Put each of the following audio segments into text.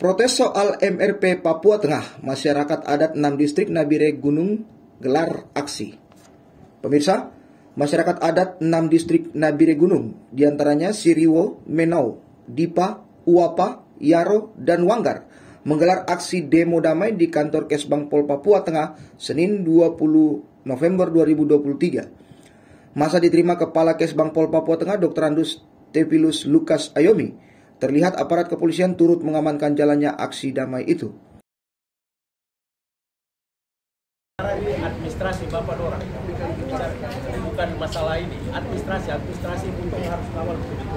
Protes soal MRP Papua Tengah, masyarakat adat 6 distrik Nabire Gunung gelar aksi. Pemirsa, masyarakat adat 6 distrik Nabire Gunung, diantaranya Siriwo, Menau, Dipa, Uapa, Yaro, dan Wanggar, menggelar aksi demo damai di kantor Kesbang Pol Papua Tengah, Senin 20 November 2023. Masa diterima Kepala Kesbang Pol Papua Tengah, Dr. Andus Tepilus Lukas Ayomi. Terlihat aparat kepolisian turut mengamankan jalannya aksi damai itu. Administrasi Bapak Dora, bukan masalah ini. Administrasi untuk harus kawal begitu.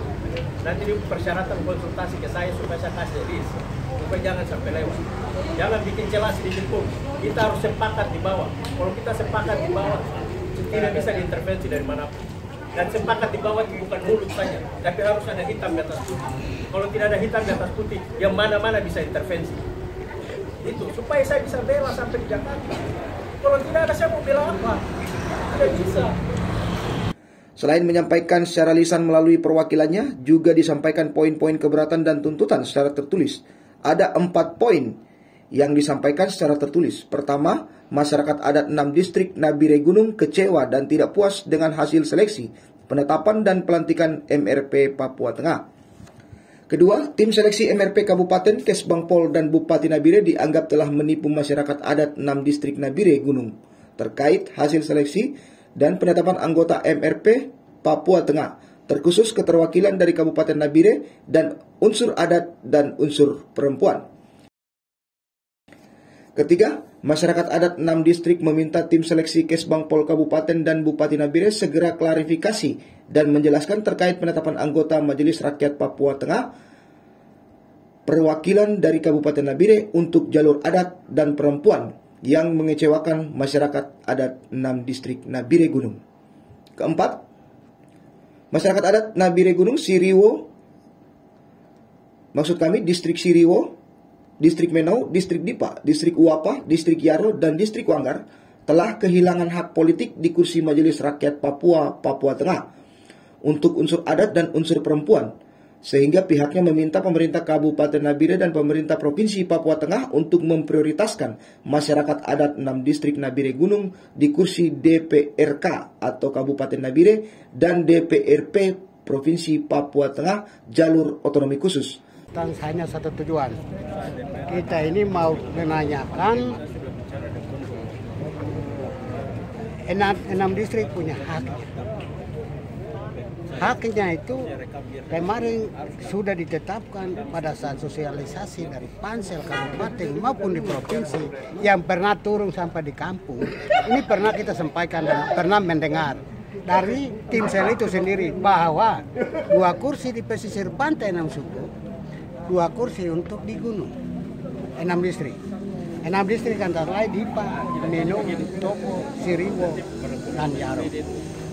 Nanti di persyaratan konsultasi ke saya supaya saya kasih list, supaya jangan sampai lewat. Jangan bikin jelas di jemput. Kita harus sepakat di bawah. Kalau kita sepakat di bawah, tidak bisa diintervensi dari manapun. Dan sepakat di bawah itu bukan mulut saja, tapi harus ada hitam di atas putih. Kalau tidak ada hitam di atas putih, yang mana-mana bisa intervensi. Itu supaya saya bisa bela sampai di Jakarta. Kalau tidak ada, saya mau bela apa? Tidak bisa. Selain menyampaikan secara lisan melalui perwakilannya, juga disampaikan poin-poin keberatan dan tuntutan secara tertulis. Ada 4 poin yang disampaikan secara tertulis. Pertama, masyarakat adat 6 distrik Nabire Gunung kecewa dan tidak puas dengan hasil seleksi, penetapan dan pelantikan MRP Papua Tengah. Kedua, tim seleksi MRP Kabupaten, Kesbang Pol, dan Bupati Nabire dianggap telah menipu masyarakat adat 6 distrik Nabire Gunung terkait hasil seleksi dan penetapan anggota MRP Papua Tengah, terkhusus keterwakilan dari Kabupaten Nabire dan unsur adat dan unsur perempuan. Ketiga, masyarakat adat 6 distrik meminta tim seleksi Kesbang Pol Kabupaten dan Bupati Nabire segera klarifikasi dan menjelaskan terkait penetapan anggota Majelis Rakyat Papua Tengah perwakilan dari Kabupaten Nabire untuk jalur adat dan perempuan yang mengecewakan masyarakat adat 6 distrik Nabire Gunung. Keempat, masyarakat adat Nabire Gunung Siriwo, maksud kami distrik Siriwo, Distrik Menau, Distrik Dipa, Distrik Uapa, Distrik Yaro, dan Distrik Wanggar telah kehilangan hak politik di kursi Majelis Rakyat Papua Tengah untuk unsur adat dan unsur perempuan, sehingga pihaknya meminta pemerintah Kabupaten Nabire dan pemerintah Provinsi Papua Tengah untuk memprioritaskan masyarakat adat 6 distrik Nabire Gunung di kursi DPRK atau Kabupaten Nabire dan DPRP Provinsi Papua Tengah jalur otonomi khusus. Hanya satu tujuan, kita ini mau menanyakan 6 distrik punya haknya. Haknya itu kemarin sudah ditetapkan pada saat sosialisasi dari Pansel Kabupaten maupun di provinsi yang pernah turun sampai di kampung. Ini pernah kita sampaikan dan pernah mendengar dari tim sel itu sendiri bahwa 2 kursi di pesisir pantai 6 suku, 2 kursi untuk di gunung, 6 distrik. 6 distrik antara lain Dipa, Menau, Toko, Siriwo, dan Yaro.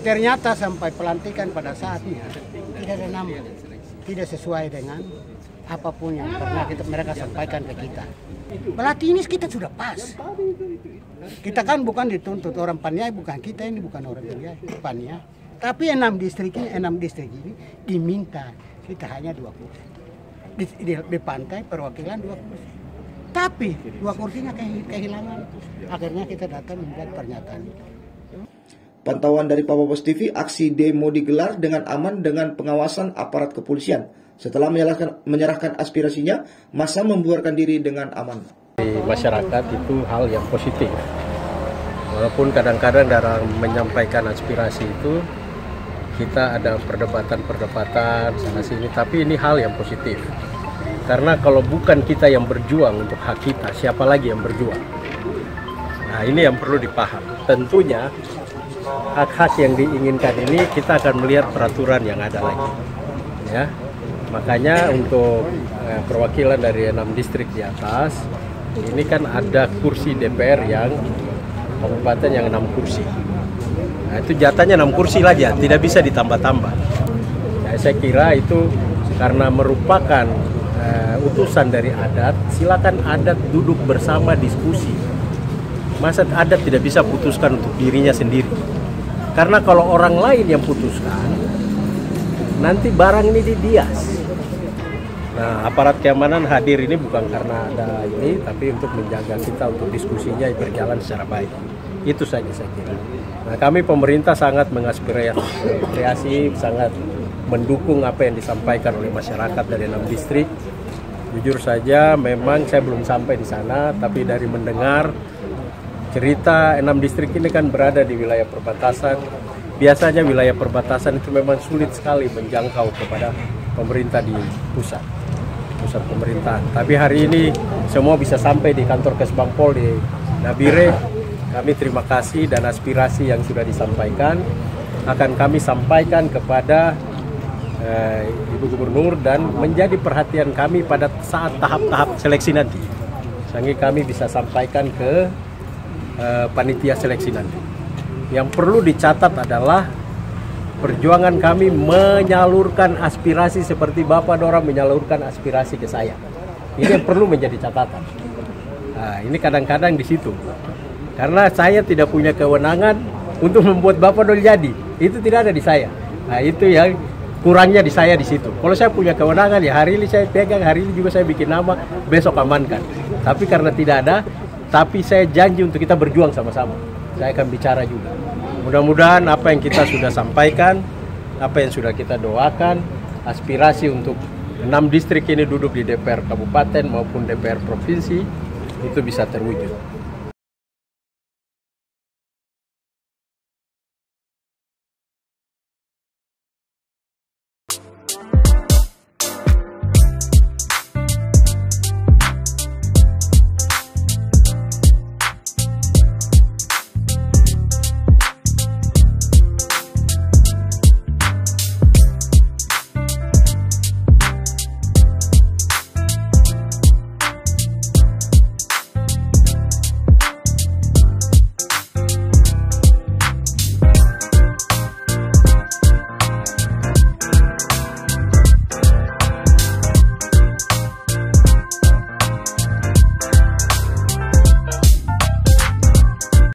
Ternyata sampai pelantikan pada saatnya tidak ada nama, tidak sesuai dengan apapun yang pernah mereka sampaikan ke kita. Berarti ini kita sudah pas. Kita kan bukan dituntut orang Paniai, bukan kita ini bukan orang Paniai. Tapi 6 distrik ini diminta kita hanya 2 kursi. Di pantai perwakilan 2 kursi, tapi 2 kursinya kehilangan. Akhirnya kita datang membuat pernyataan. Pantauan dari Papapos TV, aksi demo digelar dengan aman dengan pengawasan aparat kepolisian. Setelah menyerahkan aspirasinya, massa membubarkan diri dengan aman. Di masyarakat itu hal yang positif, walaupun kadang-kadang dalam menyampaikan aspirasi itu kita ada perdebatan sana sini, tapi ini hal yang positif. Karena kalau bukan kita yang berjuang untuk hak kita, siapa lagi yang berjuang? Nah, ini yang perlu dipahami. Tentunya hak-hak yang diinginkan ini kita akan melihat peraturan yang ada lagi. Ya, makanya untuk perwakilan dari 6 distrik di atas, ini kan ada kursi DPR yang kabupaten yang 6 kursi. Nah, itu jatahnya 6 kursi saja, tidak bisa ditambah-tambah. Nah, saya kira itu karena merupakan utusan dari adat, silakan adat duduk bersama diskusi. Masa adat tidak bisa putuskan untuk dirinya sendiri? Karena kalau orang lain yang putuskan, nanti barang ini dibias. Nah, aparat keamanan hadir ini bukan karena ada ini, tapi untuk menjaga kita untuk diskusinya berjalan secara baik. Itu saja saya kira. Nah, kami pemerintah sangat mengaspirasi, sangat mendukung apa yang disampaikan oleh masyarakat dari 6 distrik. Jujur saja, memang saya belum sampai di sana, tapi dari mendengar cerita 6 distrik ini kan berada di wilayah perbatasan. Biasanya wilayah perbatasan itu memang sulit sekali menjangkau kepada pemerintah di pusat pemerintahan. Tapi hari ini semua bisa sampai di kantor Kesbangpol di Nabire. Kami terima kasih dan aspirasi yang sudah disampaikan akan kami sampaikan kepada Ibu Gubernur dan menjadi perhatian kami pada saat tahap-tahap seleksi nanti. Sehingga kami bisa sampaikan ke panitia seleksi nanti. Yang perlu dicatat adalah perjuangan kami menyalurkan aspirasi seperti Bapak Dora menyalurkan aspirasi ke saya. Ini yang perlu menjadi catatan. Nah, ini kadang-kadang di situ. Karena saya tidak punya kewenangan untuk membuat Bapak Dora jadi. Itu tidak ada di saya. Nah, itu yang kurangnya di saya di situ. Kalau saya punya kewenangan ya hari ini saya pegang, hari ini juga saya bikin nama, besok amankan. Tapi karena tidak ada, tapi saya janji untuk kita berjuang sama-sama. Saya akan bicara juga. Mudah-mudahan apa yang kita sudah sampaikan, apa yang sudah kita doakan, aspirasi untuk 6 distrik ini duduk di DPR Kabupaten maupun DPR Provinsi, itu bisa terwujud.